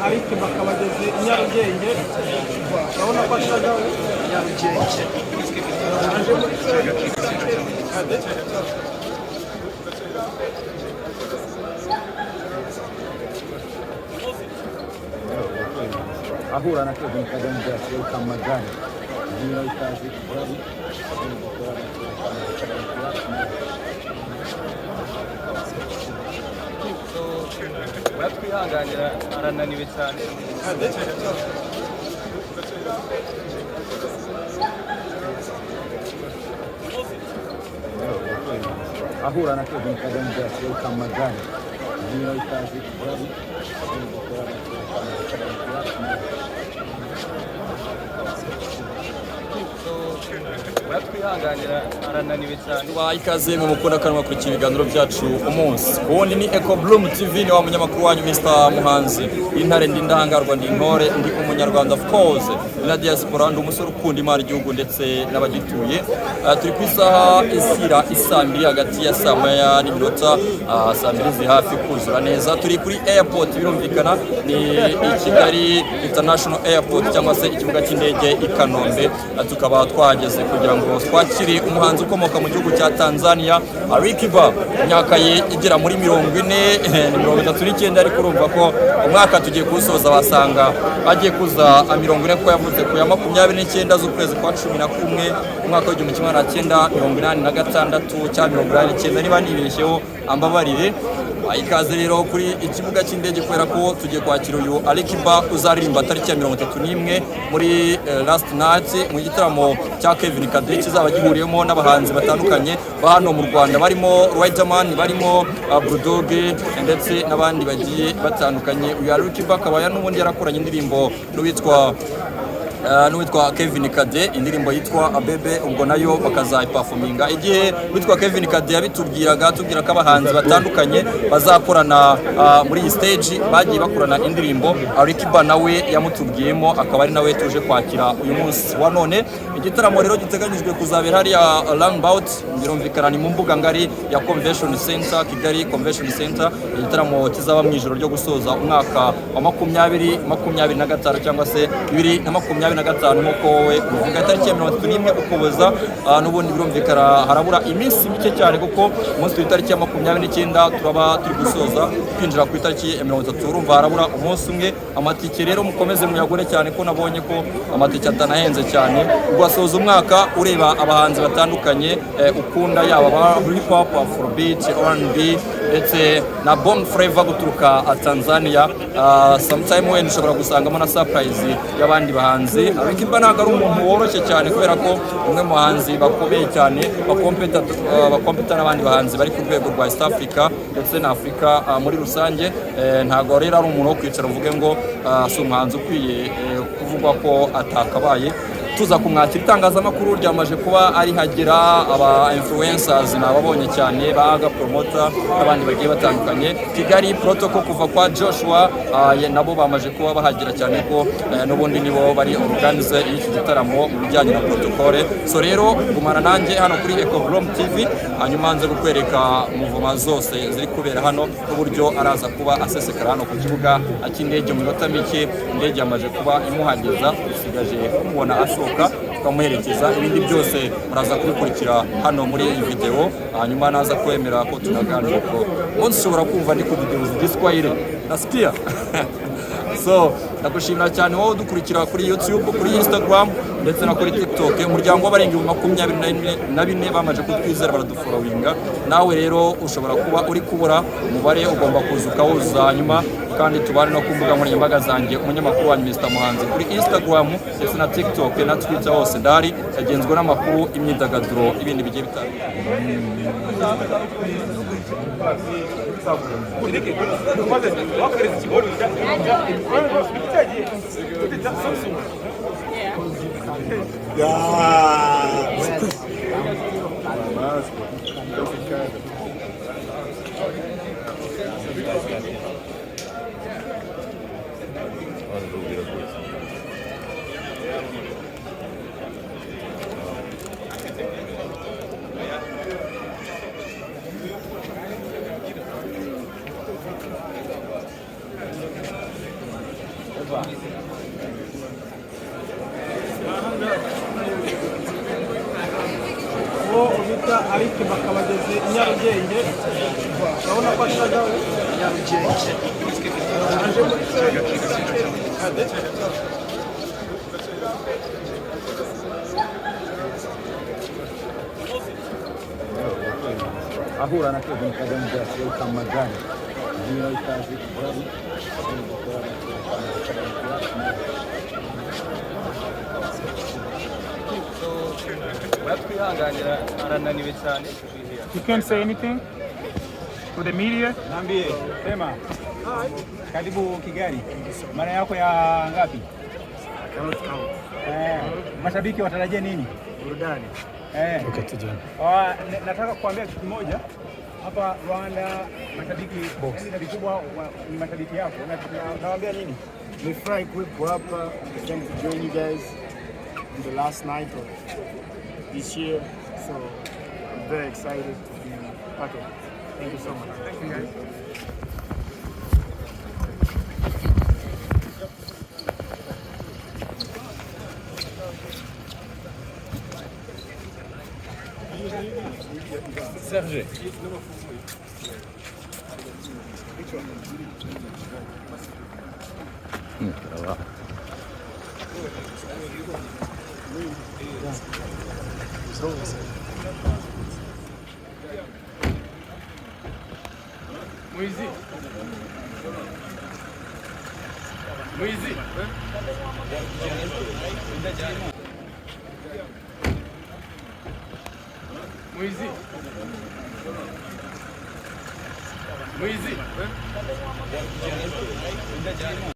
ariko bakabageze i Nyarugenge urabona ko ashaka Nyarugenge aje muri ahura na Kevin Kagame bya Kamagari niyo itazi bari batwihanganira arananiwe cyane ahura na Kevin Kagame bya Kamagari niyo itazi bari batwihanganira arananiwe cyane ikaze mu mukunda kanwa kuri ibiganiro byacu umunsi ubundi ni Eco Bloom TV ni wa munyamakuru wanyu Mr Muhanzi intare ndi ndahangarwa ndi intore ndi umunyarwanda of course na diaspora ndi umusore ukunda imana igihugu ndetse n'abagituye turi ku isaha isira isambiri hagati ya saa moya n'iminota saa mbiri ziri hafi kuzura neza turi kuri airport birumvikana ni i Kigali International Airport cyangwa se ikibuga cy'indege i Kanombe tukaba twahageze kugira ngo twakire umuhanzi ukomoka mu gihugu cya Tanzania Alikiba imyaka ye igera muri 39 ariko urumva ko umwaka tugiye kusoza basanga agiye kuza 40 ko yavuze ku ya 29 z'ukwezi kwa 11 umwaka w'igihumbi kimwe na 1986 cyangwa 1989 niba nibeshyeho ambabarire ikaze rero kuri ikibuga cy'indege kubera ko tugiye kwakira uyu Alikiba uzaririmba tariki ya 31 muri last night mu gitaramo cya Kevin Kade kizaba gihuriyemo n'abahanzi batandukanye ba hano mu Rwanda barimo Riderman barimo Bulldog ndetse n'abandi bagiye batandukanye uyu Alikiba akaba n'ubundi yarakoranye indirimbo n'uwitwa Kevin Kade indirimbo yitwa Abebe ubwo nayo bakazayiperforminga igihe witwa Kevin Kade yabitubwiraga tubwira ko abahanzi batandukanye bazakorana muri iyi stage bagiye bakorana indirimbo Alikiba nawe yamutubwiyemo akaba ari nawe tuje kwakira uyu munsi wa none igitaramo rero giteganyijwe kuzabera hariya Roundabout birumvikana ni mu mbuga ngari ya Convention Center Kigali Convention Center igitaramo kizaba mu ijoro ryo gusoza umwaka wa 2025 cyangwa se 2025 nk'uko we uvuga tariki ya 31 ukuboza n'ubundi birumvikana harabura iminsi mike cyane kuko umunsi w'itariki ya 29 turaba turi gusoza kwinjira ku itariki ya 30 urumva harabura umunsi umwe amatike rero mukomeze muyagure cyane ko nabonye ko amatike atanahenze cyane ugasoza umwaka ureba abahanzi batandukanye ukunda yaba ba hip hop afrobeat R&B ndetse na Bongo Flava guturuka Tanzania sometime when ushobora gusangamo na surprise y'abandi bahanzi Alikiba ntabwo ari umuntu woroshye cyane kubera ko umwe mu bahanzi bakomeye cyane bakompeta n'abandi bahanzi bari ku rwego rwa East Africa ndetse na Africa muri rusange ntabwo rero ari umuntu wo kwicara uvuge ngo si umuhanzi ukwiye kuvugwa ko atakabaye tuza kumwakira itangazamakuru ryamaje kuba ari hagera aba influencers nababonye cyane baga promoter n'abandi bagiye batandukanye Kigali protocol kuva kwa Joshua nabo bamaje kuba bahagera cyane ko n'ubundi nibo bari organize iki gitaramo mu bijyanye na protocol so rero gumana nanjye hano kuri Eco Bloom TV hanyuma nze gukwereka muvuma zose ziri kubera hano n'uburyo araza kuba asesekara hano ku kibuga cy'indege mu minota mike indege yamaje kuba imuhageza usigaje kumubona tukamuherekeza ibindi byose muraza kubikurikira hano muri iyi video hanyuma naza kwemera ko tunaganira ko umunsi ushobora kumva ndi kudidebuza igiswahili nasikia so ndagushimira cyane wowe dukurikira kuri YouTube kuri Instagram ndetse no kuri TikTok umuryango w'abarenga 24 bamaje kutwizera baradufollowinga nawe rero ushobora kuba uri kubura umubare ugomba kuzuka wuza hanyuma kandi tubane no kumbuga nkoranyambaga zanjye umunyamakuru wanyu Mr Muhanzi kuri Instagram ndetse na TikTok na Twitter hose ndari yagenzwe n'amakuru imyidagaduro ibindi bigiye bitandukanye uwo bita ariko bakaba bageze i Nyarugenge urabona ko ashagawe Nyarugenge aje muri kade ahura na Kevin Kagame Gasol Kamagari niyo ikaze kurari Uratwihanganira arananiwe cyane. You can't say anything to the media? Niambie, sema. Karibu Kigali. Mara yako ya ngapi? Mashabiki watarajia nini? burudani. Nataka kukuambia kitu kimoja. Hapa Rwanda mashabiki vikubwa ni mashabiki yako. Nawaambia nini? Nimefurahi kuwepo hapa. Came to join you guys in the last night of this year, so I'm very excited to be part of it. Thank you so much. Thank you, guys. Serge. Mwizi. Mwizi. Mwizi. Mwizi.